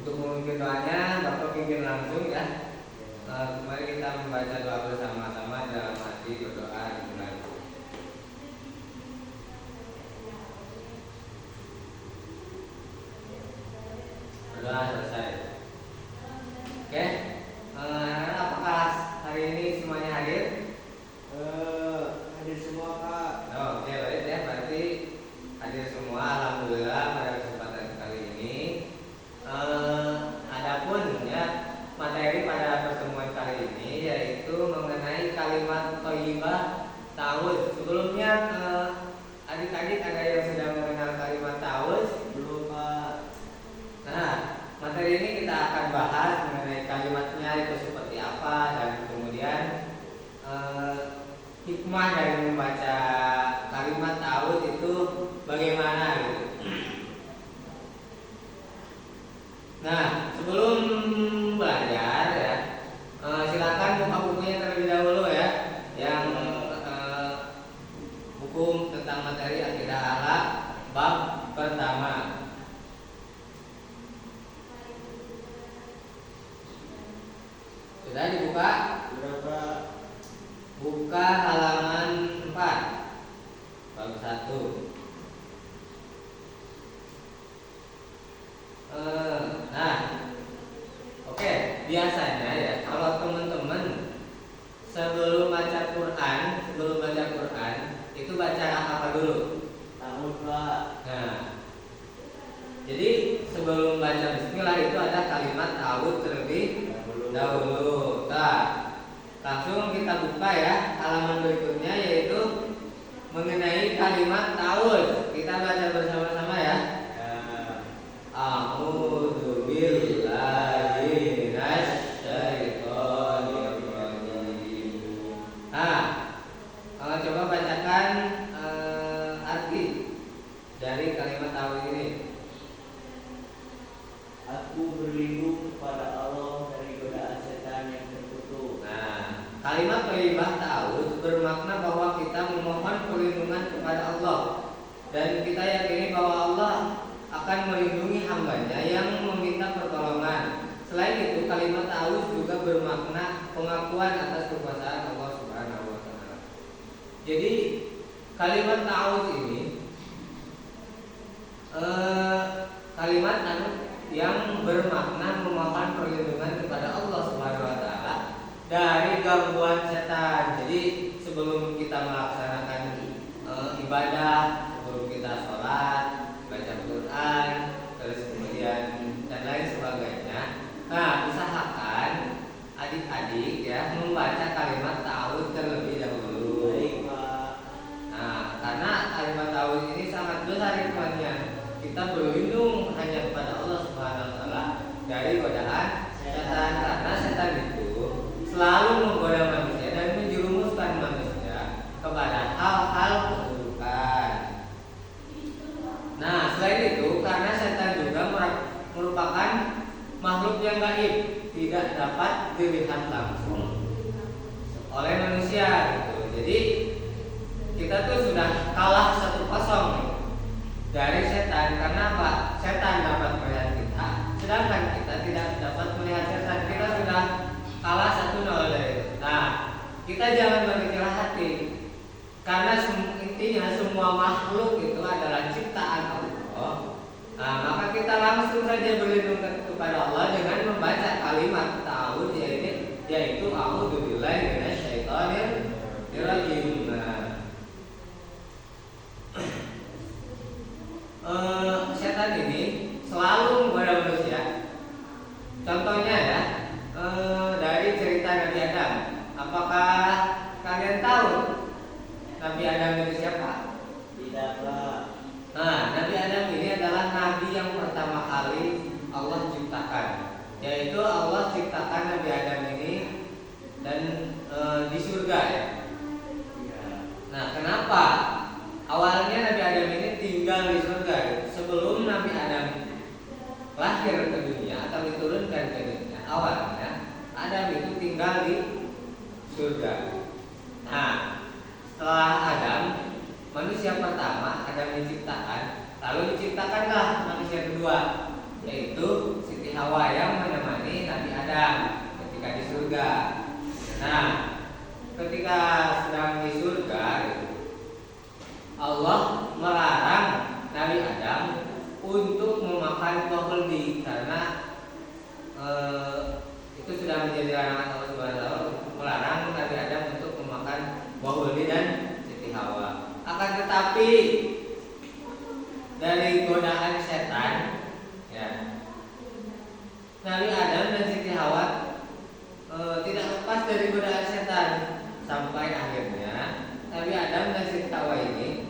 Untuk memimpin doanya, Bapak pimpin langsung ya. Mari kita membaca doa bersama-sama dalam hati berdoa dimulai. Berdoa selesai. Oke. Apakah hari ini semuanya hadir? Hadir semua, Kak. Oke, baik ya. Berarti hadir semua. Alhamdulillah pada kesempatan kali ini. Adapun ya materi pada pertemuan kali ini yaitu mengenai kalimat thayyibah ta'awudz. Sebelumnya adik-adik ada yang sudah mengenal kalimat ta'awudz? Belum, Pak. Nah, materi ini kita akan bahas mengenai kalimatnya itu seperti apa dan kemudian hikmah dari membaca kalimat ta'awudz itu bagaimana gitu. Nah, sebelum belajar ya, silakan buka bukunya terlebih dahulu ya, yang buku tentang materi akidah akhlak bab pertama. Sudah dibuka? Sudah, Pak. Buka halaman 4 bab 1. Nah, oke. Biasanya ya kalau teman-teman sebelum baca Quran itu baca apa dulu? Tahun, Pak. Nah, jadi sebelum baca Bismillah itu ada kalimat ta'awudz terlebih dahulu. Nah, langsung kita buka ya halaman berikutnya yaitu mengenai kalimat ta'awudz. Kita baca bersama-sama ya. A'udzu billahi minasy syaithanir rajim. Nah, coba bacakan arti dari kalimat ta'awudz ini. Aku berlindung kepada Allah dari godaan setan yang terkutuk. Nah, kalimat thayyibah ta'awudz bermakna bahwa kita memohon perlindungan kepada Allah dan kita yakini bahwa Allah akan melindungi hambanya yang meminta pertolongan. Selain itu, kalimat ta'awudz juga bermakna pengakuan atas kekuasaan Allah Subhanahu wa taala. Jadi, kalimat ta'awudz ini kalimat yang bermakna memohon perlindungan kepada Allah Subhanahu wa taala dari gangguan setan. Jadi, sebelum kita melaksanakan ibadah, sebelum kita sholat, baca Quran, terus kemudian dan lain sebagainya. Nah, usahakan adik-adik ya membaca kalimat ta'awudz terlebih dahulu. Baik, Pak. Nah, karena kalimat ta'awudz ini sangat besar hikmahnya. Kita berlindung hanya kepada Allah Subhanahu wa taala dari godaan setan, karena setan itu selalu menggoda manusia dan menjerumuskan manusia kepada hal-hal keburukan. Nah, selain itu karena setan juga merupakan makhluk yang gaib, tidak dapat dilihat langsung oleh manusia gitu. Jadi kita tuh sudah kalah 1-0 dari setan. Karena apa? Setan dapat melihat kita, sedangkan kita tidak dapat melihat setan. Kita sudah kalah 1-0 dari itu. Nah, kita jangan berkecil hati, karena intinya semua makhluk itu adalah ciptaan Allah. Nah, maka kita langsung saja berlindung kepada Allah dengan membaca kalimat ta'awudz yaitu a'udzu billahi minasy syaithanir rajim. Setan ini selalu menggoda manusia. Contohnya ya, dari cerita Nabi Adam. Apakah kalian tahu Nabi Adam itu siapa? Tidak, Pak. Nah, Nabi Adam ini adalah nabi yang pertama kali Allah ciptakan. Yaitu Allah ciptakan Nabi Adam ini dan di surga ya. Nah, kenapa awalnya Nabi Adam ini tinggal di surga sebelum Nabi Adam lahir ke dunia atau diturunkan ke dunia? Awalnya Adam itu tinggal di surga. Nah, setelah Adam, manusia pertama, Adam diciptakan, lalu diciptakanlah manusia kedua, yaitu Siti Hawa Nabi Adam dan Siti Hawa tidak lepas dari godaan setan sampai akhirnya Nabi Adam dan Siti Hawa ini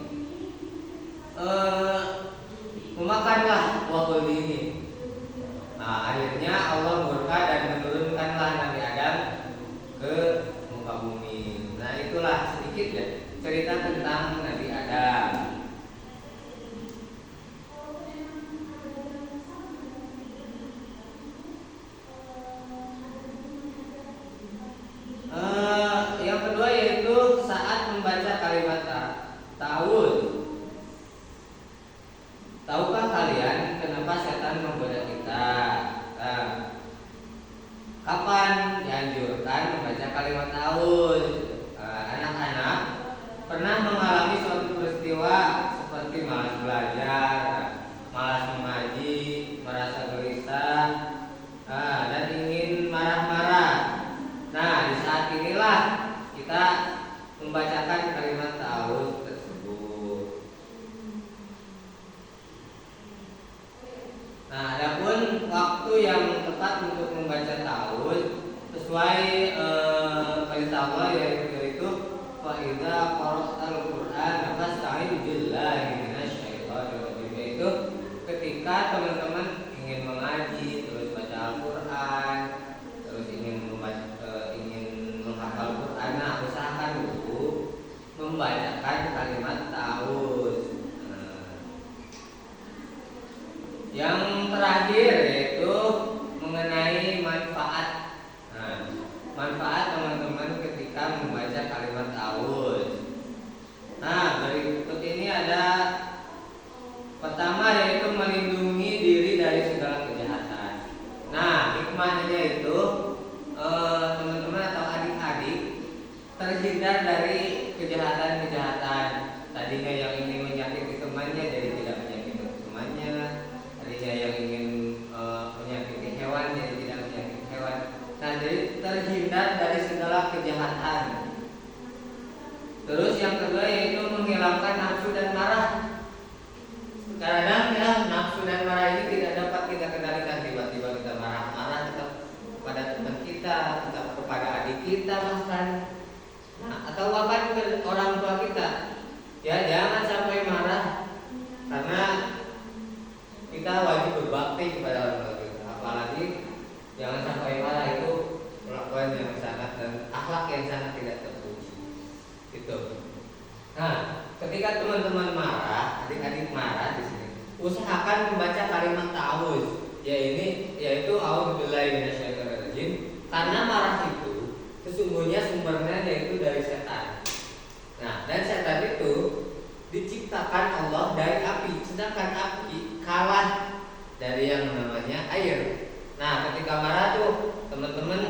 memakanlah buah beli ini. Nah, akhirnya Allah murka dan menurunkanlah Nabi Adam ke muka bumi. Nah, itulah sedikit ya cerita tentang Nabi Adam. Yang kedua yaitu saat membaca kalimat ta'awud. Tahukah kalian kenapa setan menggoda kita? Kapan dianjurkan membaca kalimat ta'awud? Anak-anak pernah mengalami suatu peristiwa seperti malas belajar, malas mengaji, merasa gelisah, dan ingin marah-marah. Nah, di saat inilah kita membacakan kalimat ta'awudz tersebut. Nah, adapun waktu yang tepat untuk membaca ta'awudz sesuai perintah Allah yaitu fa idza qara'tal Qur'ana fasta'in billahi minasyaitonir rajim, yaitu ketika teman-teman ingin mengaji, terus baca Al-Qur'an, terus ingin menghafal Qur'an, nah, usahakan dulu membacakan kalimat ta'awudz. Yang terakhir yaitu mengenai manfaat. Manfaat teman-teman ketika membaca kalimat ta'awudz. Nah, berikut ini ada pertama yaitu melindungi diri dari segala kejahatan. Nah, hikmahnya itu teman-teman atau adik-adik terhindar dari kejahatan-kejahatan. Tadinya yang ingin menyakiti temannya jadi tidak menyakiti temannya. Tadinya yang ingin menyakiti hewan jadi tidak menyakiti hewan. Nah, jadi terhindar dari segala kejahatan. Terus yang kedua yaitu menghilangkan nafsu dan marah. Kadang ya nafsu dan marah ini tidak dapat kita kendalikan. Tiba-tiba kita marah-marah kepada teman kita, kepada adik kita bahkan, atau bahkan ke orang tua kita. Ya, jangan sampai marah karena kita wajib berbakti kepada orang tua kita. Apalagi jangan sampai marah itu perlakuan yang sangat dan akhlak yang sangat tidak terpuji. Gitu. Nah, ketika teman-teman marah, adik-adik marah di sini, usahakan membaca kalimat ta'awudz. Yaitu a'udzubillahi minasyaitonir rajim, karena marah itu sesungguhnya sumbernya yaitu dari setan. Nah, dan setan itu diciptakan Allah dari api, sedangkan api kalah dari yang namanya air. Nah, ketika marah tuh teman-teman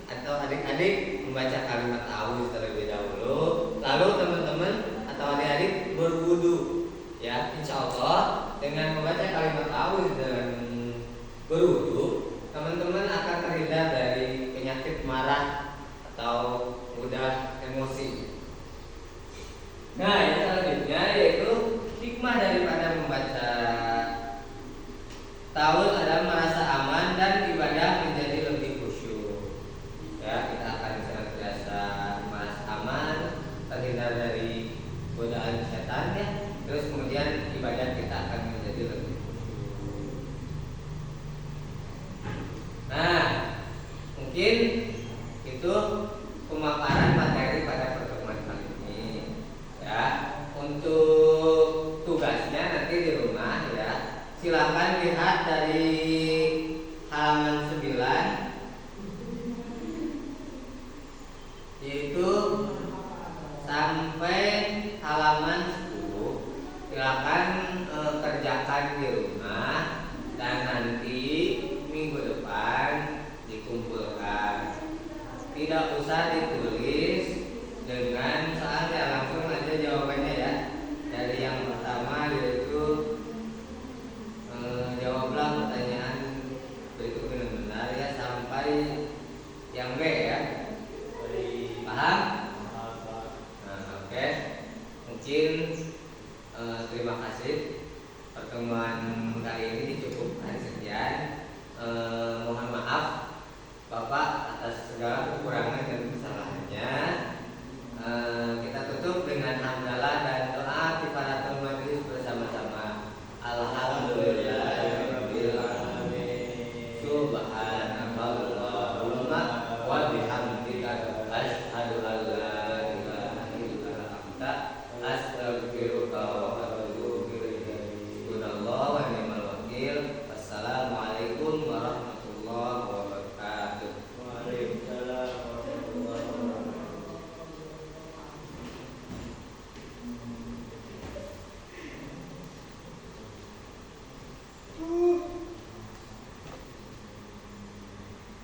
atau adik-adik membaca kalimat ta'awudz terlebih dahulu, lalu teman-teman atau adik-adik berwudu. Ya, insya Allah dengan membaca kalimat ta'awudz dan berwudu, teman-teman akan terhindar dari penyakit marah atau mudah emosi. Nah, yang selanjutnya yaitu hikmah daripada membaca ta'awudz adalah merasa aman dan ibadah menjadi lebih khusyuk. Ya, kita akan senantiasa merasa aman, terhindar dari godaan setan ya. Terus kemudian ibadah kita akan menjadi lebih khusyuk. Nah, mungkin